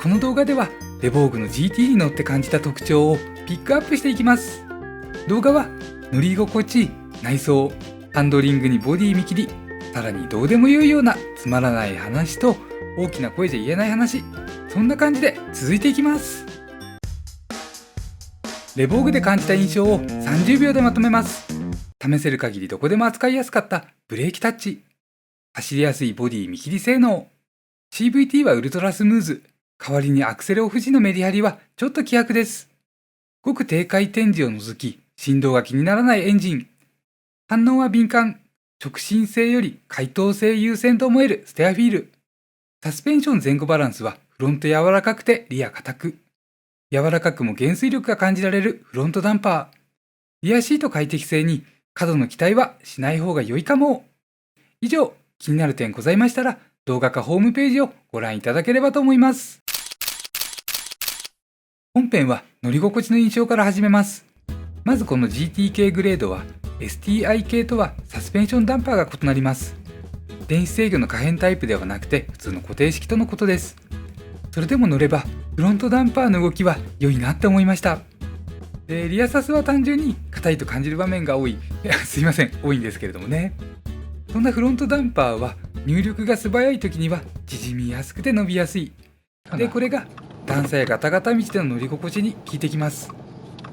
この動画ではレボーグの GT に乗って感じた特徴をピックアップしていきます。動画は乗り心地、内装、ハンドリングにボディ見切り、さらにどうでもよいようなつまらない話と大きな声じゃ言えない話、そんな感じで続いていきます。レボーグで感じた印象を30秒でまとめます。試せる限りどこでも扱いやすかったブレーキタッチ、走りやすいボディ見切り性能、CVT はウルトラスムーズ、代わりにアクセルオフ時のメリハリはちょっと希薄です。ごく低回転時を除き振動が気にならないエンジン、反応は敏感、直進性より回答性優先と思えるステアフィール、サスペンション前後バランスはフロント柔らかくてリア硬く、柔らかくも減衰力が感じられるフロントダンパー、リアシート快適性に過度の期待はしない方が良いかも。以上、気になる点ございましたら動画かホームページをご覧いただければと思います。本編は乗り心地の印象から始めます。まずこの GT 系グレードは STI 系とはサスペンションダンパーが異なります。電子制御の可変タイプではなくて普通の固定式とのことです。それでも乗ればフロントダンパーの動きは良いなって思いました。リアサスは単純に硬いと感じる場面が多い多いんですけれどもね。そんなフロントダンパーは入力が素早い時には縮みやすくて伸びやすい。で、これが段差やガタガタ道での乗り心地に効いてきます。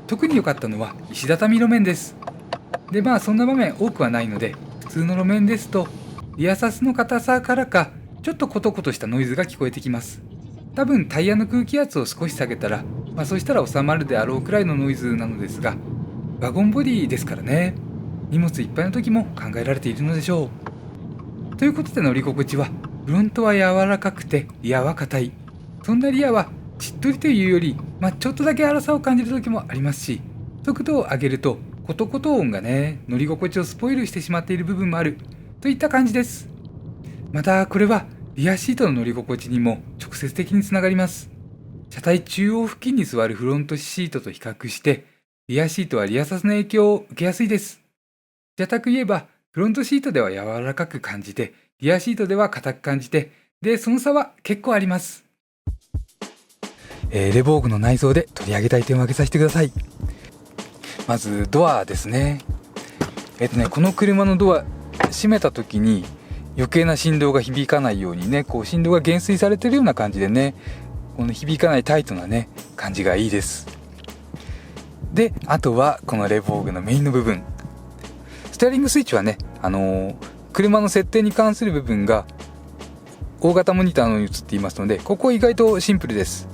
特に良かったのは石畳路面です。で、そんな場面多くはないので、普通の路面ですとリアサスの硬さからかちょっとコトコトしたノイズが聞こえてきます。多分タイヤの空気圧を少し下げたら、そしたら収まるであろうくらいのノイズなのですが、ワゴンボディですからね、荷物いっぱいの時も考えられているのでしょう。ということで乗り心地はフロントは柔らかくてリアは硬い。そんなリアはしっとりというより、ちょっとだけ粗さを感じる時もありますし、速度を上げるとコトコト音がね、乗り心地をスポイルしてしまっている部分もあるといった感じです。またこれはリアシートの乗り心地にも直接的につながります。車体中央付近に座るフロントシートと比較してリアシートはリアサスの影響を受けやすいです。平たく言えばフロントシートでは柔らかく感じてリアシートでは硬く感じて、でその差は結構あります。レボーグの内装で取り上げたい点を挙げさせてください。まずドアですね。この車のドア閉めた時に余計な振動が響かないようにね、振動が減衰されているような感じでね、この響かないタイトなね感じがいいです。で、あとはこのレボーグのメインの部分、ステアリングスイッチはね、車の設定に関する部分が大型モニターのに映っていますので、ここ意外とシンプルです。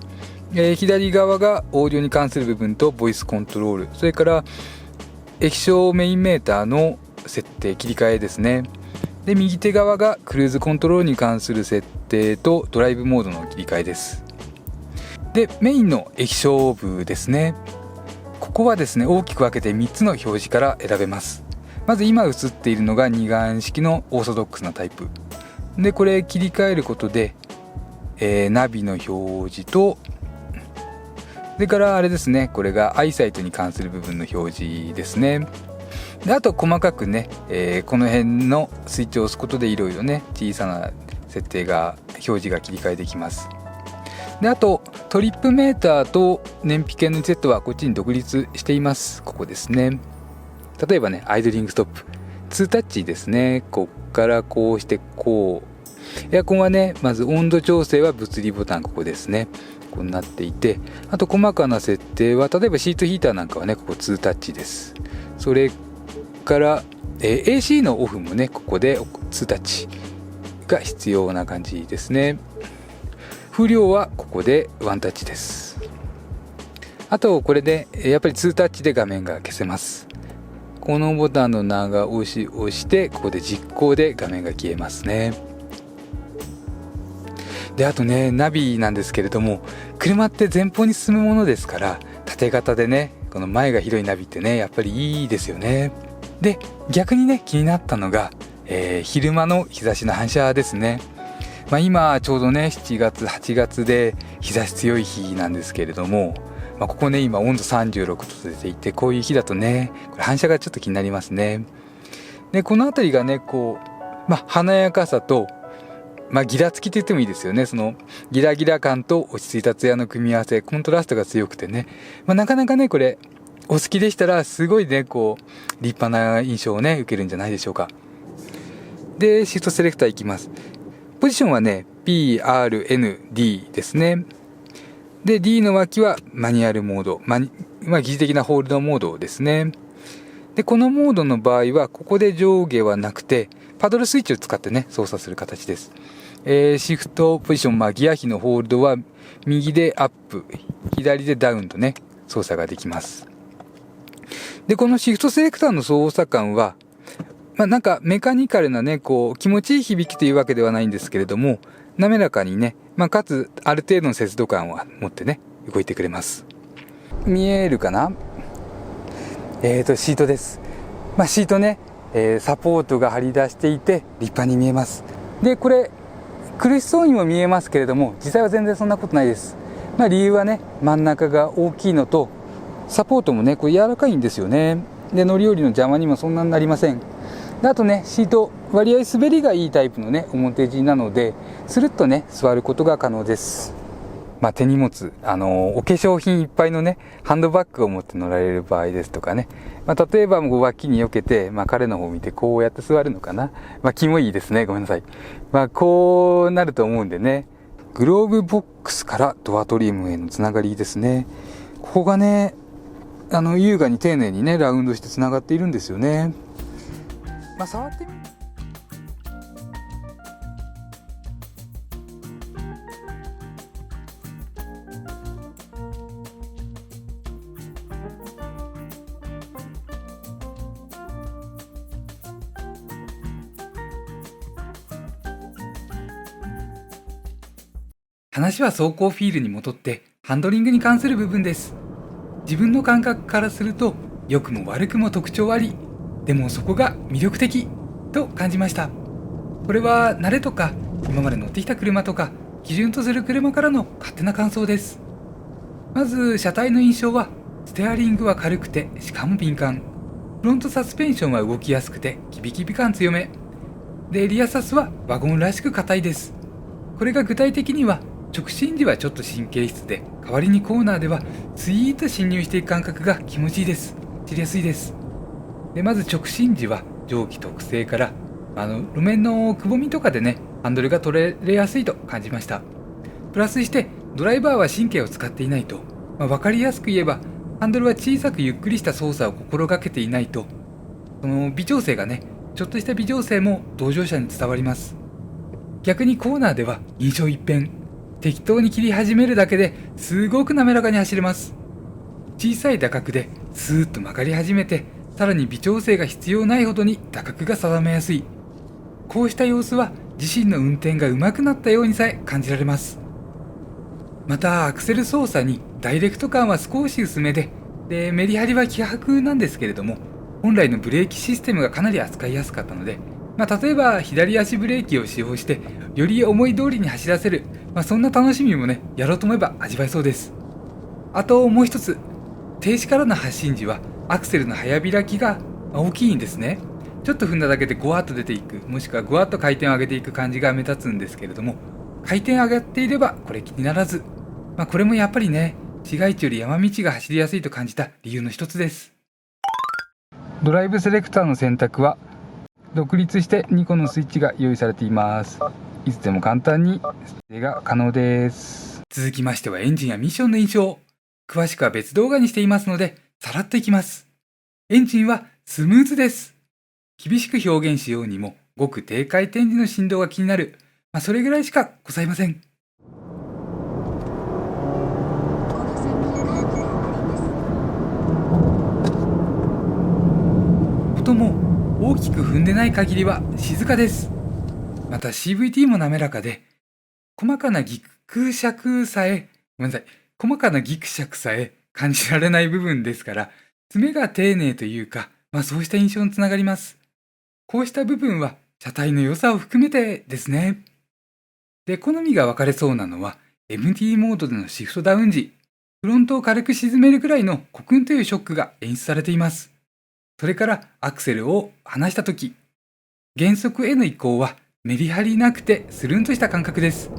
左側がオーディオに関する部分とボイスコントロール、それから液晶メインメーターの設定切り替えですね。で、右手側がクルーズコントロールに関する設定とドライブモードの切り替えです。で、メインの液晶部ですね。ここはですね、大きく分けて3つの表示から選べます。まず今映っているのが二眼式のオーソドックスなタイプで、これ切り替えることで、ナビの表示と、それからあれですね、これがアイサイトに関する部分の表示ですね。で、あと細かくね、この辺のスイッチを押すことでいろいろね、小さな設定が表示が切り替えできます。で、あとトリップメーターと燃費系のセットはこっちに独立しています。ここですね。例えばね、アイドリングストップ2タッチですね。こっからこうしてこう、エアコンはね、まず温度調整は物理ボタン、ここですね、こうなっていて、あと細かな設定は例えばシートヒーターなんかはね、ここ2タッチです。それから、AC のオフもね、ここで2タッチが必要な感じですね。風量はここで1タッチです。あとこれでやっぱり2タッチで画面が消せます。このボタンの長押しをしてここで実行で画面が消えますね。で、あとね、ナビなんですけれども、車って前方に進むものですから縦型でね、この前が広いナビってね、やっぱりいいですよね。で、逆にね、気になったのが、昼間の日差しの反射ですね。今ちょうどね、7月8月で日差し強い日なんですけれども、ここね、今温度36度と出ていて、こういう日だとね、これ反射がちょっと気になりますね。で、この辺りがね、華やかさとギラつきと言ってもいいですよね。そのギラギラ感と落ち着いたツヤの組み合わせ、コントラストが強くてね、なかなかねこれお好きでしたらすごいねこう立派な印象をね受けるんじゃないでしょうか。でシフトセレクターいきます。ポジションはね PRND ですね。で D の脇はマニュアルモード、疑似的なホールドモードですね。でこのモードの場合はここで上下はなくてパドルスイッチを使ってね操作する形です。シフトポジション、ギア比のホールドは右でアップ、左でダウンとね操作ができます。でこのシフトセレクターの操作感はなんかメカニカルなねこう気持ちいい響きというわけではないんですけれども、滑らかにね、かつある程度の節度感を持ってね動いてくれます。見えるかな。シートです。シートね、サポートが張り出していて立派に見えます。でこれ苦しそうにも見えますけれども実際は全然そんなことないです。理由はね真ん中が大きいのとサポートもねこれ柔らかいんですよね。で乗り降りの邪魔にもそんなになりません。であとねシート割合滑りがいいタイプのね表地なのでスルッとね座ることが可能です。手荷物お化粧品いっぱいのねハンドバッグを持って乗られる場合ですとかね、例えば脇に避けて、彼の方を見てこうやって座るのかな、キモいですね、ごめんなさい。こうなると思うんでね、グローブボックスからドアトリムへのつながりですね。ここがね優雅に丁寧にねラウンドしてつながっているんですよね。触ってみ話は走行フィールに戻ってハンドリングに関する部分です。自分の感覚からすると良くも悪くも特徴あり、でもそこが魅力的と感じました。これは慣れとか今まで乗ってきた車とか基準とする車からの勝手な感想です。まず車体の印象はステアリングは軽くてしかも敏感、フロントサスペンションは動きやすくてキビキビ感強めで、リアサスはワゴンらしく硬いです。これが具体的には直進時はちょっと神経質で、代わりにコーナーではスイーッと進入していく感覚が気持ちいいです。走りやすいです。でまず直進時は蒸気特性から路面のくぼみとかでねハンドルが取れやすいと感じました。プラスしてドライバーは神経を使っていないと、分かりやすく言えばハンドルは小さくゆっくりした操作を心がけていないと、その微調整がねちょっとした微調整も同乗者に伝わります。逆にコーナーでは印象一変、適当に切り始めるだけですごく滑らかに走れます。小さい打角でスーッと曲がり始めて、さらに微調整が必要ないほどに打角が定めやすい。こうした様子は自身の運転が上手くなったようにさえ感じられます。またアクセル操作にダイレクト感は少し薄めで、メリハリは希薄なんですけれども、本来のブレーキシステムがかなり扱いやすかったので、例えば左足ブレーキを使用してより思い通りに走らせる、そんな楽しみもねやろうと思えば味わえそうです。あともう一つ、停止からの発進時はアクセルの早開きが大きいんですね。ちょっと踏んだだけでゴワッと出ていく、もしくはゴワッと回転を上げていく感じが目立つんですけれども、回転上がっていればこれ気にならず、これもやっぱりね市街地より山道が走りやすいと感じた理由の一つです。ドライブセレクターの選択は独立して2個のスイッチが用意されています。いつでも簡単に設定が可能です。続きましてはエンジンやミッションの印象、詳しくは別動画にしていますのでさらっといきます。エンジンはスムーズです。厳しく表現しようにもごく低回転時の振動が気になる、それぐらいしかございません。音も大きく踏んでない限りは静かです。また CVT も滑らかで、細かなギクシャクさえ感じられない部分ですから、詰めが丁寧というか、そうした印象につながります。こうした部分は車体の良さを含めてですね。で、好みが分かれそうなのは MT モードでのシフトダウン時、フロントを軽く沈めるくらいのコクンというショックが演出されています。それからアクセルを離したとき、減速への移行はメリハリなくてスルンとした感覚です。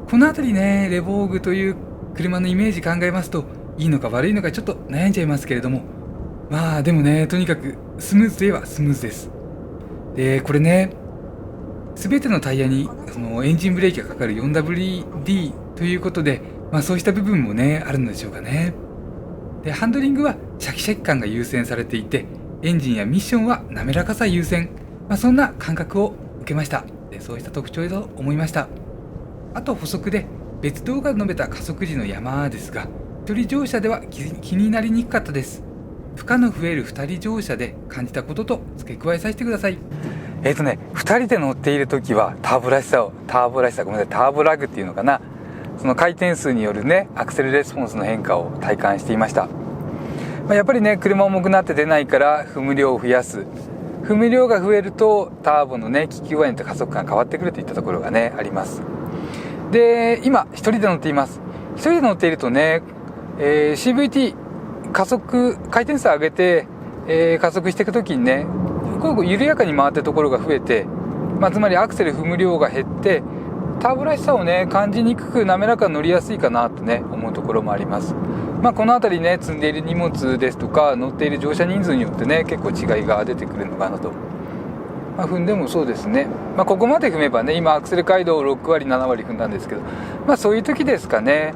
この辺りね、レボーグという車のイメージ考えますと、いいのか悪いのかちょっと悩んじゃいますけれども、でもね、とにかくスムーズといえばスムーズです。で、これね、全てのタイヤにそのエンジンブレーキがかかる 4WD ということで、そうした部分もね、あるのでしょうかね。で、ハンドリングはシャキシャキ感が優先されていて、エンジンやミッションは滑らかさ優先、そんな感覚を受けました。で、そうした特徴だと思いました。あと補足で、別動画で述べた加速時の山ですが、1人乗車では気になりにくかったです。負荷の増える2人乗車で感じたことと付け加えさせてください。2人で乗っている時はターボらしさ、ターボラグっていうのかな、その回転数によるね、アクセルレスポンスの変化を体感していました。やっぱりね、車重くなって出ないから踏む量を増やす。踏む量が増えるとターボのね、効き具合によって加速感変わってくるといったところがね、あります。で、今一人で乗っています。一人で乗っているとね、CVT 回転数上げて、加速していくときにね、緩やかに回ってるところが増えて、つまりアクセル踏む量が減ってターボらしさをね感じにくく滑らかに乗りやすいかなとね思うところもあります。この辺りね、積んでいる荷物ですとか乗っている乗車人数によってね結構違いが出てくるのかなと。踏んでもそうですね、ここまで踏めばね、今アクセル街道を6割7割踏んだんですけど、そういう時ですかね、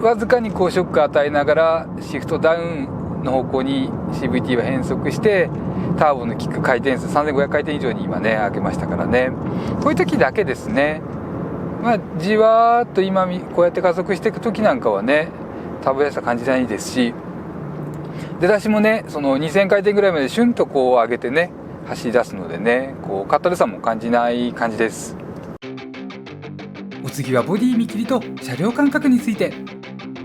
わずかにショック与えながらシフトダウンの方向に CVT は変速してターボの効く回転数3500回転以上に今ね上げましたからね。こういう時だけですね、じわーっと今こうやって加速していく時なんかはねターボらしさ感じないですし、出だしもねその2000回転ぐらいまでシュンと上げてね走り出すのでね、かったるさも感じない感じです。お次はボディ見切りと車両感覚について。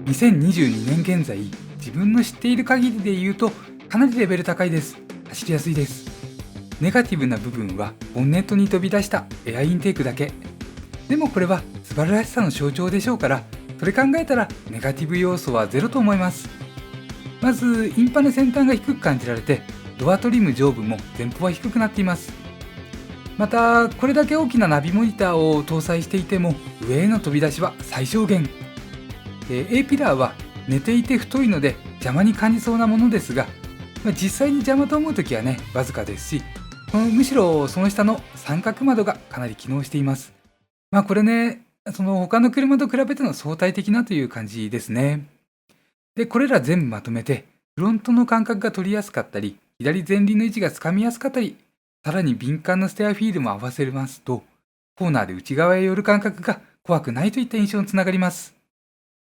2022年現在、自分の知っている限りで言うとかなりレベル高いです。走りやすいです。ネガティブな部分はボンネットに飛び出したエアインテークだけ。でもこれは素晴らしさの象徴でしょうから、それ考えたらネガティブ要素はゼロと思います。まずインパネ先端が低く感じられて、ドアトリム上部も前方は低くなっています。またこれだけ大きなナビモニターを搭載していても上への飛び出しは最小限。A ピラーは寝ていて太いので邪魔に感じそうなものですが、実際に邪魔と思うときはねわずかですし、むしろその下の三角窓がかなり機能しています。これね、その他の車と比べての相対的なという感じですね。で、これら全部まとめてフロントの感覚が取りやすかったり、左前輪の位置がつかみやすかったり、さらに敏感なステアフィールも合わせますと、コーナーで内側へ寄る感覚が怖くないといった印象につながります。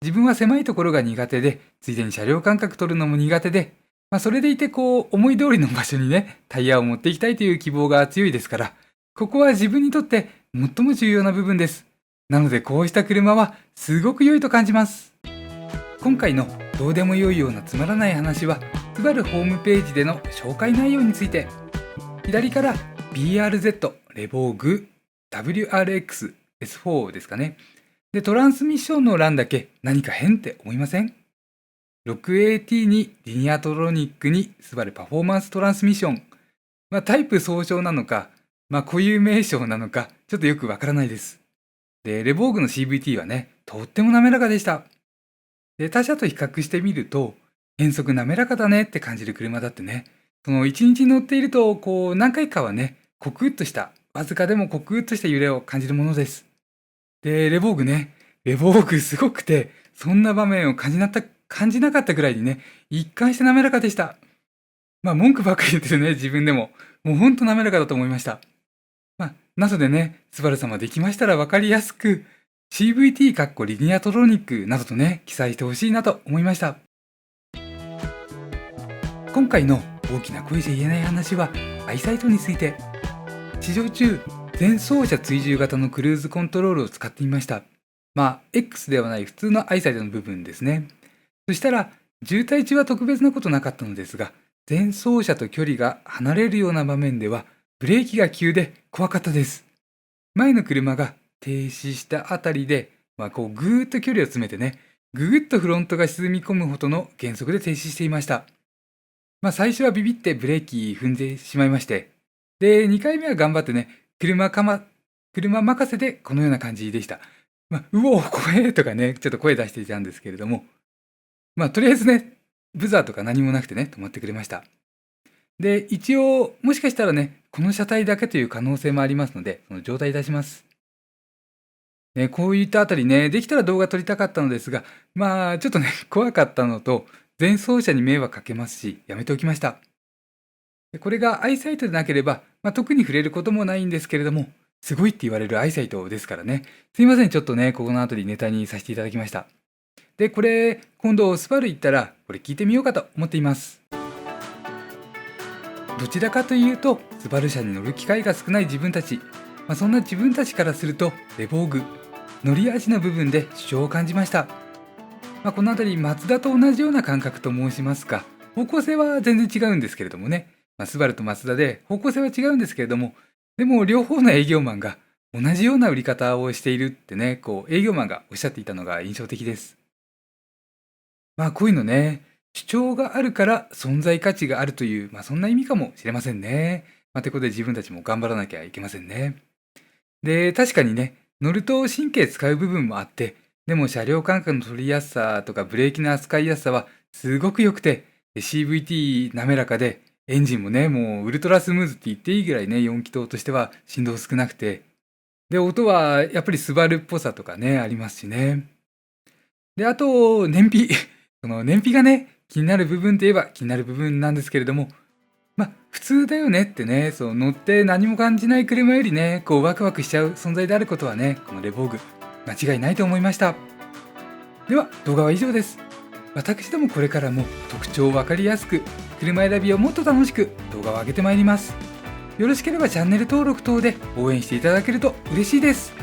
自分は狭いところが苦手で、ついでに車両感覚取るのも苦手で、それでいて思い通りの場所にねタイヤを持っていきたいという希望が強いですから、ここは自分にとって最も重要な部分です。なのでこうした車はすごく良いと感じます。今回のどうでも良いようなつまらない話は、スバルホームページでの紹介内容について。左から BRZ、レボーグ、WRX、S4 ですかね。で、トランスミッションの欄だけ何か変って思いません？ 6AT にリニアトロニックにスバルパフォーマンストランスミッション。タイプ総称なのか、固有名称なのか、ちょっとよくわからないです。で、レボーグの CVT はね、とっても滑らかでした。で、他社と比較してみると、変速滑らかだねって感じる車だってね、その1日乗っていると、何回かはね、コクッとした、わずかでもコクッとした揺れを感じるものです。で、レボーグすごくて、そんな場面を感じなかったくらいにね、一貫して滑らかでした。文句ばっかり言ってるね、自分でも。もうほんと滑らかだと思いました。なのでね、スバル様できましたらわかりやすく、CVT リニアトロニックなどとね、記載してほしいなと思いました。今回の大きな声じゃ言えない話は、アイサイトについて。試乗中、前走車追従型のクルーズコントロールを使ってみました。X ではない普通のアイサイトの部分ですね。そしたら、渋滞中は特別なことなかったのですが、前走車と距離が離れるような場面では、ブレーキが急で怖かったです。前の車が停止したあたりで、ぐーっと距離を詰めてね、ぐーっとフロントが沈み込むほどの減速で停止していました。最初はビビってブレーキ踏んでしまいまして、で、2回目は頑張ってね、車任せでこのような感じでした。うおー、怖えとかね、ちょっと声出していたんですけれども、とりあえずね、ブザーとか何もなくてね、止まってくれました。で、一応、もしかしたらね、この車体だけという可能性もありますので、その状態出します。こういったあたりね、できたら動画撮りたかったのですが、ちょっとね、怖かったのと、前走者に迷惑かけますし、やめておきました。これがアイサイトでなければ、特に触れることもないんですけれども、すごいって言われるアイサイトですからね。すいません、ちょっとね、ここの後にネタにさせていただきました。で、これ、今度スバル行ったら、これ聞いてみようかと思っています。どちらかというと、スバル車に乗る機会が少ない自分たち。そんな自分たちからすると、レボーグ、乗り味の部分で主張を感じました。この辺り、マツダと同じような感覚と申しますか、方向性は全然違うんですけれどもね。スバルとマツダで方向性は違うんですけれども、でも両方の営業マンが同じような売り方をしているってね、営業マンがおっしゃっていたのが印象的です。こういうのね、主張があるから存在価値があるという、そんな意味かもしれませんね。ということで自分たちも頑張らなきゃいけませんね。で、確かにね、乗ると神経使う部分もあって、でも車両感覚の取りやすさとかブレーキの扱いやすさはすごく良くて、CVT 滑らかで、エンジンもね、もうウルトラスムーズって言っていいぐらいね、4気筒としては振動少なくて、で、音はやっぱりスバルっぽさとかね、ありますしね。で、あと、燃費。その燃費がね、気になる部分といえば気になる部分なんですけれども、普通だよねってね、乗って何も感じない車よりね、ワクワクしちゃう存在であることはね、このレボーグ、間違いないと思いました。では、動画は以上です。私どもこれからも特徴を分かりやすく、車選びをもっと楽しく動画を上げてまいります。よろしければチャンネル登録等で応援していただけると嬉しいです。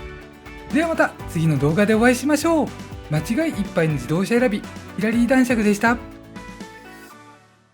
ではまた次の動画でお会いしましょう。間違いいっぱいの自動車選び、ヒラリー男爵でした。